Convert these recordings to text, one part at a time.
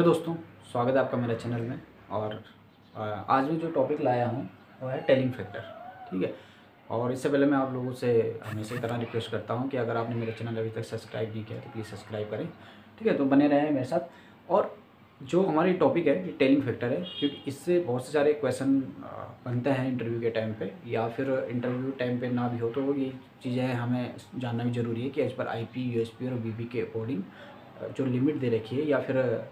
दोस्तों, स्वागत है आपका मेरे चैनल में। और आज मैं जो टॉपिक लाया हूँ वो है टेलिंग फैक्टर। ठीक है। और इससे पहले मैं आप लोगों से हमेशा की तरह रिक्वेस्ट करता हूँ कि अगर आपने मेरे चैनल अभी तक सब्सक्राइब नहीं किया तो प्लीज़ सब्सक्राइब करें। ठीक है, तो बने रहें मेरे साथ। और जो हमारी टॉपिक है ये टेलिंग फैक्टर है, क्योंकि इससे बहुत से सारे क्वेश्चन बनते हैं इंटरव्यू के टाइम पे, या फिर इंटरव्यू टाइम पे ना भी हो तो ये चीज़ें हमें जानना भी ज़रूरी है कि एज पर IP, USP और BP के अकॉर्डिंग जो लिमिट दे रखी है या फिर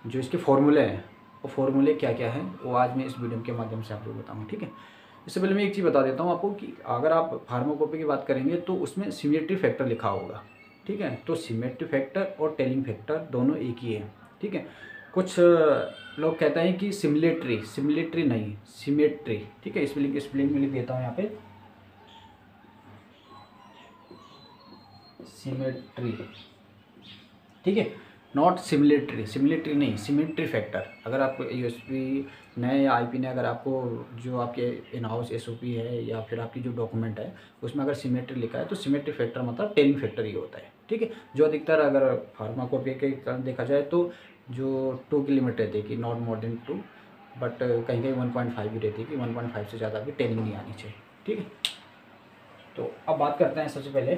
जो इसके फॉर्मूले हैं वो फॉर्मूले क्या क्या हैं वो आज मैं इस वीडियो के माध्यम से आपको बताऊँगा। ठीक है। इससे पहले मैं एक चीज़ बता देता हूँ आपको कि अगर आप फार्माकोपी की बात करेंगे तो उसमें सिमेट्री फैक्टर लिखा होगा। ठीक है, तो सिमेट्री फैक्टर और टेलिंग फैक्टर दोनों एक ही है। ठीक है। कुछ लोग कहते हैं कि सिमिलेटरी नहीं, सिमेट्री। ठीक है, स्पेलिंग में लिख देता हूँ यहाँ पे, सिमेट्री। ठीक है, नॉट सिमिलेटरी नहीं, सिमेट्री फैक्टर। अगर आपको USP ने या IP ने अगर आपको जो आपके इन हाउस SOP है या फिर आपकी जो डॉक्यूमेंट है उसमें अगर सिमेट्री लिखा है तो सिमेट्री फैक्टर मतलब टेलिंग फैक्टर ही होता है। ठीक है, जो अधिकतर अगर फार्माकोपी के कारण देखा जाए तो जो 2 की लिमिट रहती है कि नॉट मोर देन 2, बट कहीं कहीं 1.5 भी रहती है कि 1.5 से ज़्यादा भी टेलिंग नहीं आनी चाहिए। ठीक है, तो अब बात करते हैं सबसे पहले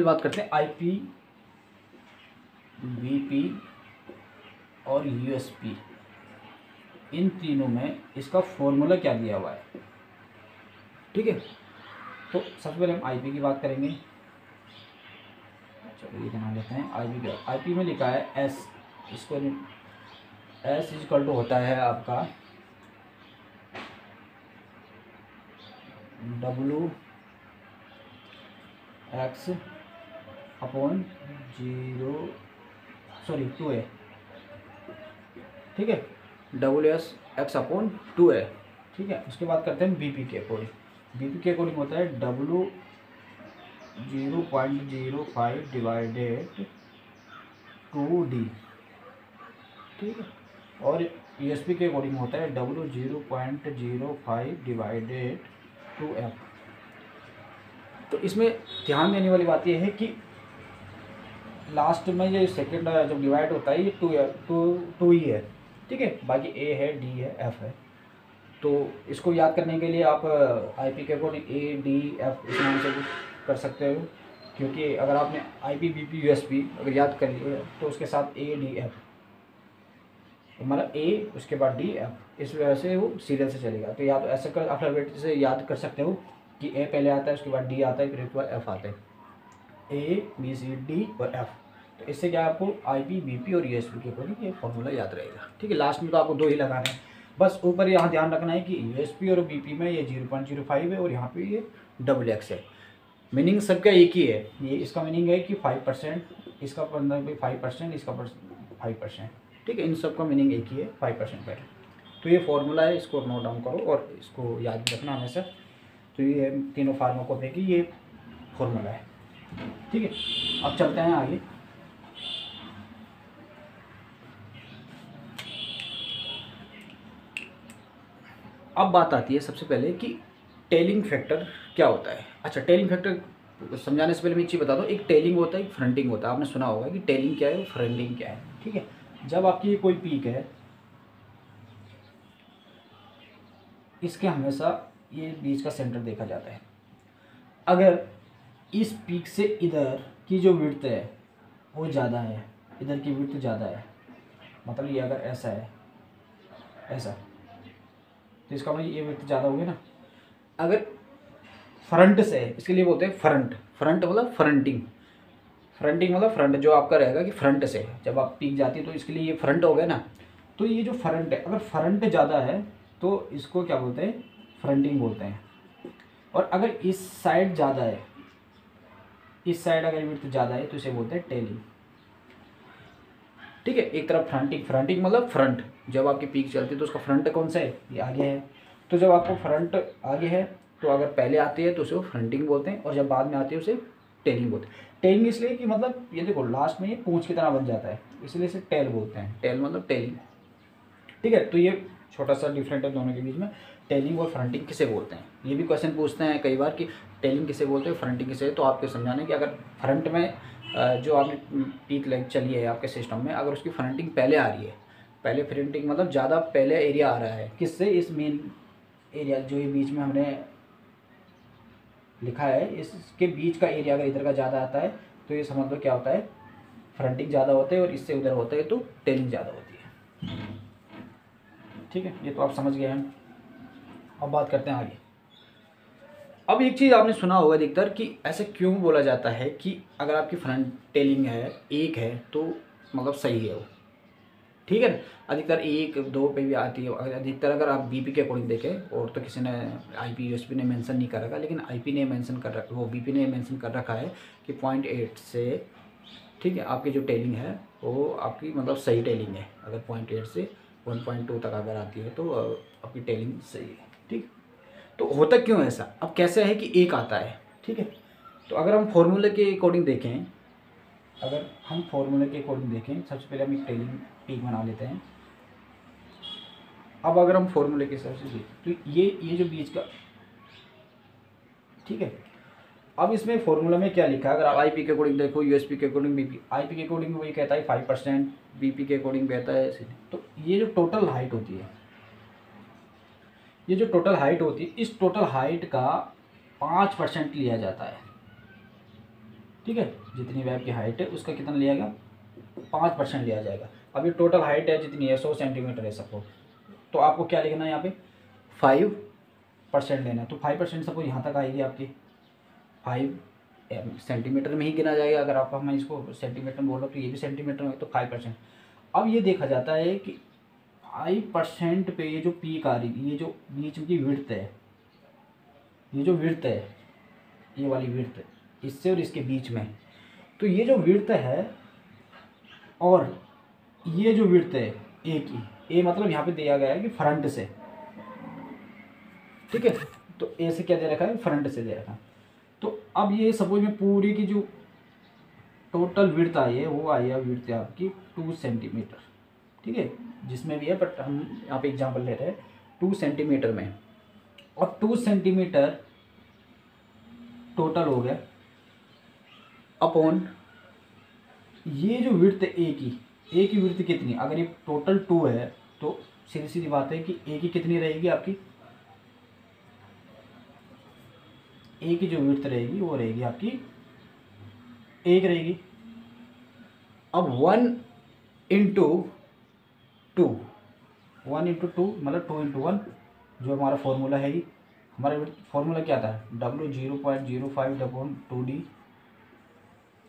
बात करते हैं IP, BP और USP, इन तीनों में इसका फॉर्मूला क्या दिया हुआ है। ठीक है, तो सबसे पहले हम IP की बात करेंगे। चलो ये बना लेते हैं IP का। IP में लिखा है S, इसको S इक्वल टू होता है आपका WX अपॉन 2A। ठीक है, WX अपॉन 2A। ठीक है, उसके बाद करते हैं BP के अकॉर्डिंग। BP के अकॉर्डिंग होता है W 0.05 डिवाइडेड 2D। ठीक है, और USP के अकॉर्डिंग होता है W 0.05 डिवाइडेड 2F। तो इसमें ध्यान देने वाली बात यह है कि लास्ट में ये सेकंड जब डिवाइड होता है ये 2 ही है। ठीक है, बाकी A है, D है, F है। तो इसको याद करने के लिए आप IP के अकॉर्डिंग A, D, F इस नाम से भी कर सकते हो, क्योंकि अगर आपने IP, BP, USP अगर याद कर लिए तो उसके साथ A, D, F हमारा A उसके बाद D, F, इस वजह से वो सीरियल से चलेगा। तो या तो ऐसे कर अल्फ़ाबेट से याद कर सकते हो कि A पहले आता है, उसके बाद D आता है, फिर उसके बाद F आता है, A, B, C, D और F। तो इससे क्या आपको IP, BP और USP के अकॉर्डिंग ये फॉर्मूला याद रहेगा। ठीक है, लास्ट में तो आपको 2 ही लगाने हैं बस। ऊपर यहाँ ध्यान रखना है कि USP और BP में ये 0.05 है और यहाँ पे ये WX है। मीनिंग सबका एक ही है। ये इसका मीनिंग है कि 5%, इसका 5%, इसका 5%। ठीक है, इन सब का मीनिंग एक ही है, 5% पर। तो ये फॉर्मूला है, इसको नोट डाउन करो और इसको याद रखना हमेशा। तो ये तीनों फार्माकोपी की ये फॉर्मूला है। ठीक है, अब चलते हैं आगे। अब बात आती है सबसे पहले कि टेलिंग फैक्टर क्या होता है। अच्छा, टेलिंग फैक्टर समझाने से पहले मैं एक चीज़ बता दूँ। एक टेलिंग होता है, एक फ्रंटिंग होता है। आपने सुना होगा कि टेलिंग क्या है और फ्रंटिंग क्या है। ठीक है, जब आपकी कोई पीक है, इसके हमेशा ये बीच का सेंटर देखा जाता है। अगर इस पीक से इधर की जो विड्थ है वो ज़्यादा है, इधर की विड्थ ज़्यादा है, मतलब ये अगर ऐसा है, ऐसा, तो इसका मतलब ये विड्थ ज़्यादा हो गया ना। अगर फ्रंट से है, इसके लिए बोलते हैं फ्रंट मतलब फ्रंटिंग मतलब फ्रंट जो आपका रहेगा कि फ्रंट से जब आप पीक जाती है तो इसके लिए ये फ्रंट हो गया ना। तो ये जो फ्रंट है, अगर फ्रंट ज़्यादा है तो इसको क्या बोलते हैं, फ्रंटिंग बोलते हैं। और अगर इस साइड ज़्यादा है, इस साइड अगर विड्थ ज़्यादा है तो इसे बोलते हैं टेलिंग। ठीक है, एक तरफ फ्रंटिंग मतलब फ्रंट, जब आपकी पीक चलती है तो उसका फ्रंट कौन सा है, ये आगे है। तो जब आपको फ्रंट आगे है तो अगर पहले आती है तो उसे फ्रंटिंग बोलते हैं, और जब बाद में आती है उसे टेलिंग बोलते हैं। टेलिंग इसलिए कि मतलब ये देखो लास्ट में ये पूंछ की तरह बन जाता है, इसलिए इसे टेल बोलते हैं। टेल मतलब टेलिंग। ठीक है, तो ये छोटा सा डिफरेंट है दोनों के बीच में। टेलिंग और फ्रंटिंग किसे बोलते हैं, ये भी क्वेश्चन पूछते हैं कई बार कि टेलिंग किसे बोलते हैं, फ्रंटिंग किसे है। तो आपको समझाना है कि अगर फ्रंट में जो आपने पीक लेंथ चली है आपके सिस्टम में, अगर उसकी फ्रंटिंग पहले आ रही है, पहले फ्रंटिंग मतलब ज़्यादा पहले एरिया आ रहा है किससे, इस मेन एरिया जो ये बीच में हमने लिखा है, इसके बीच का एरिया अगर इधर का ज़्यादा आता है तो ये समझ लो क्या होता है, फ्रंटिंग ज़्यादा होता है, और इससे उधर होता है तो टेलिंग ज़्यादा होती है। ठीक है, ये तो आप समझ गए हैं। अब बात करते हैं आगे। अब एक चीज़ आपने सुना होगा अधिकतर कि ऐसे क्यों बोला जाता है कि अगर आपकी फ्रंट टेलिंग है एक है तो मतलब सही है वो, ठीक है ना। अधिकतर एक दो पे भी आती है, अधिकतर अगर आप बीपी के अकॉर्डिंग देखें, और तो किसी ने आईपी यूएसपी ने मेंशन नहीं कर रखा, लेकिन आईपी ने मेंशन कर रखा, वो बीपी ने मेंशन कर रखा है कि 0.8 से, ठीक है, आपकी जो टेलिंग है वो आपकी मतलब सही टेलिंग है। अगर 0.8 से 1.2 तक अगर आती है तो आपकी टेलिंग सही है। ठीक, तो होता क्यों ऐसा, अब कैसे है कि एक आता है, ठीक है। तो अगर हम फॉर्मूले के अकॉर्डिंग देखें, अगर हम फॉर्मूले के अकॉर्डिंग देखें, सबसे पहले हम एक टेलिंग पीक बना लेते हैं। अब अगर हम फॉर्मूले के हिसाब से देखें तो ये जो बीच का, ठीक है। अब इसमें फॉर्मूला में क्या लिखा है, अगर आप आईपी के अकॉर्डिंग देखो, यूएसपी के अकॉर्डिंग, बीपी, आईपी के अकॉर्डिंग वही कहता है 5%, बीपी के अकॉर्डिंग कहता है, तो ये जो टोटल हाइट होती है, ये जो टोटल हाइट होती है, इस टोटल हाइट का 5% लिया जाता है, ठीक है। जितनी वेब की हाइट है उसका कितना लिया गया, 5% लिया जाएगा। अब ये टोटल हाइट है जितनी है 100 सेंटीमीटर है सपोज, तो आपको क्या लिखना है यहाँ पे 5% लेना है। तो 5% सपोज यहाँ तक आएगी आपकी 5 सेंटीमीटर में ही गिना जाएगा। अगर आपको मैं इसको सेंटीमीटर में बोल रहा हूँ तो ये भी सेंटीमीटर में, तो 5%। अब ये देखा जाता है कि 5% पे ये जो पीक आ रही, ये जो बीच की विड्थ है, ये जो विड्थ है, ये वाली विड्थ इससे और इसके बीच में, तो ये जो विड्थ है और ये जो विड्थ है ए की, ए मतलब यहाँ पे दिया गया है कि फ्रंट से, ठीक है। तो ए से क्या दे रखा है, फ्रंट से दे रखा है। तो अब ये सपोज में पूरी की जो टोटल विड्थ आई है वो आई है, विड्थ है आपकी 2 सेंटीमीटर, ठीक है, जिसमें भी है, बट हम यहाँ पे एग्जांपल ले रहे हैं 2 सेंटीमीटर में। और 2 सेंटीमीटर टोटल हो गया अपॉन ये जो विड्थ है ए की विड्थ कितनी, अगर ये टोटल 2 है तो सीधी सीधी बात है कि ए की कितनी रहेगी आपकी, ए की जो विड्थ रहेगी वो रहेगी आपकी 1 रहेगी। अब 1 इंटू 2, 1 इंटू 2 मतलब 2 इंटू 1, जो हमारा फॉर्मूला है ही, हमारा फॉर्मूला क्या था, W0.05/2D,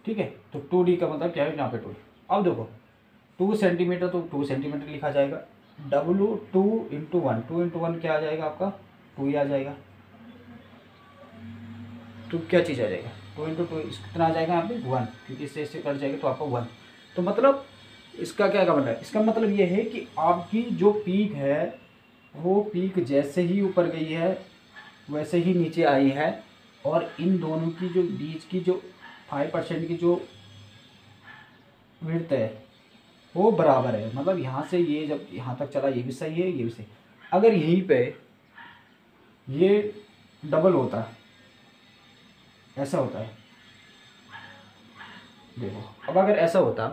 ठीक है। तो 2D का मतलब क्या है यहाँ पे 2। अब देखो 2 सेंटीमीटर तो 2 सेंटीमीटर लिखा जाएगा, W 2 इंटू 1 क्या आ जाएगा आपका, 2 ही आ जाएगा। तो क्या चीज़ आ जाएगा, 2 इंटू 2 कितना आ जाएगा यहाँ पे 1, क्योंकि इससे कट जाएगा तो आपका 1। तो मतलब इसका क्या मतलब है, इसका मतलब ये है कि आपकी जो पीक है वो पीक जैसे ही ऊपर गई है वैसे ही नीचे आई है, और इन दोनों की जो बीच की जो 5% की जो विड्थ है वो बराबर है। मतलब यहाँ से ये जब यहाँ तक चला ये भी सही है, ये भी सही। अगर यहीं पे ये डबल होता है, ऐसा होता है, देखो अब अगर ऐसा होता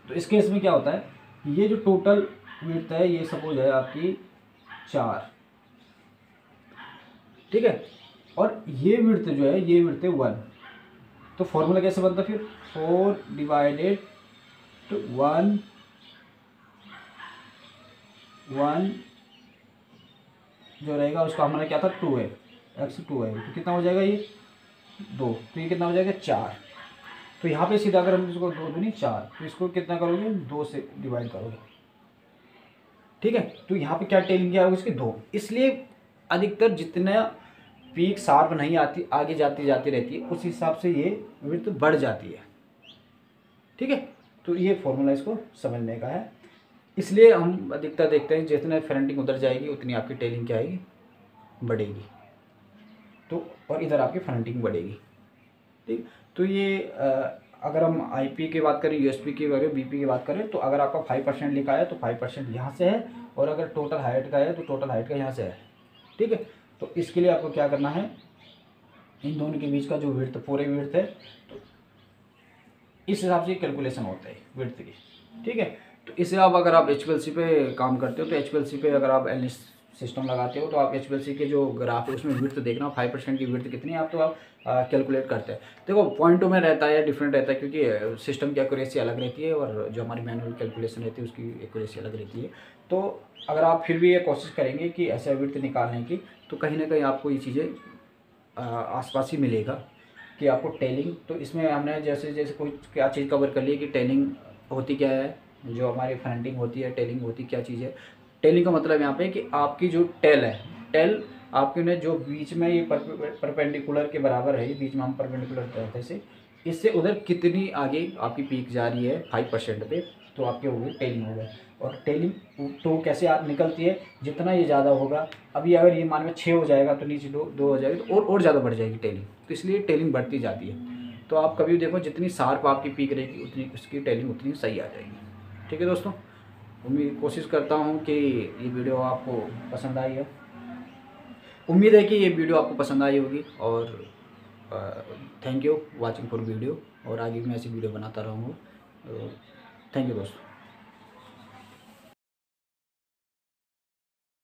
तो इस केस में क्या होता है, ये जो टोटल विड्थ है ये सपोज है आपकी 4, ठीक है, और ये विड्थ जो है ये विड्थ है 1। तो फॉर्मूला कैसे बनता फिर, 4/1 जो रहेगा उसका हमारा क्या था 2 है, x 2 है, तो कितना हो जाएगा ये 2, तो ये कितना हो जाएगा 4। तो यहाँ पे सीधा अगर हम इसको 2 दूनी 4, तो इसको कितना करोगे 2 से डिवाइड करोगे, ठीक है। तो यहाँ पे क्या टेलिंग क्या होगी इसकी 2, इसलिए अधिकतर जितना पीक शार्प नहीं आती आगे जाती जाती रहती है उस हिसाब से ये विड्थ बढ़ जाती है, ठीक है। तो ये फॉर्मूला इसको समझने का है। इसलिए हम अधिकतर देखते हैं जितने फ्रंटिंग उधर जाएगी उतनी आपकी टेलिंग क्या आएगी, बढ़ेगी, तो और इधर आपकी फ्रंटिंग बढ़ेगी, ठीक। तो ये अगर हम आईपी की बात करें, यूएसपी की करें, बीपी की बात करें, तो अगर आपका 5% लिखा है तो 5% यहाँ से है, और अगर टोटल हाइट का है तो टोटल हाइट का यहाँ से है, ठीक है। तो इसके लिए आपको क्या करना है, इन दोनों के बीच का जो विड्थ पूरे विड्थ है तो इस हिसाब से कैलकुलेशन होता है विड्थ की, ठीक है। तो इससे आप अगर आप HPLC पे काम करते हो तो HPLC पे अगर आप एनालिस सिस्टम लगाते हो तो आप HPLC के जो ग्राफ है उसमें विड्थ देखना 5% की विड्थ कितनी है आप तो आप कैलकुलेट करते हैं। देखो पॉइंटों में रहता है, डिफरेंट रहता है, क्योंकि सिस्टम की एक्यूरेसी अलग रहती है और जो हमारी मैनुअल कैलकुलेशन रहती है उसकी एक्यूरेसी अलग रहती है। तो अगर आप फिर भी ये कोशिश करेंगे कि ऐसा विड्थ निकालने की, तो कहीं ना कहीं आपको ये चीज़ें आसपास ही मिलेगा कि आपको टेलिंग। तो इसमें हमने जैसे जैसे कोई क्या चीज़ कवर कर ली कि टेलिंग होती क्या है, जो हमारी फ्रंटिंग होती है, टेलिंग होती क्या चीज़ है। टेलिंग का मतलब यहाँ पे कि आपकी जो टेल है, टेल आपके ने जो बीच में ये परपेंडिकुलर के बराबर है, बीच में हम परपेंडिकुलर कहते हैं इसे, इससे उधर कितनी आगे आपकी पीक जा रही है 5% पे, तो आपके हो गए टेलिंग हो गए। और टेलिंग तो कैसे निकलती है, जितना ये ज़्यादा होगा, अभी अगर ये मान में 6 हो जाएगा तो नीचे 2 हो जाएगी, तो और ज़्यादा बढ़ जाएगी टेलिंग, तो इसलिए टेलिंग बढ़ती जाती है। तो आप कभी देखो जितनी शार्प आपकी पीक रहेगी उतनी उसकी टेलिंग उतनी सही आ जाएगी। ठीक है दोस्तों, उम्मीद कोशिश करता हूँ कि ये वीडियो आपको पसंद आई है। उम्मीद है कि ये वीडियो आपको पसंद आई होगी और thank you watching for video, और आगे मैं ऐसी वीडियो बनाता रहूँगा। थैंक यू दोस्तों।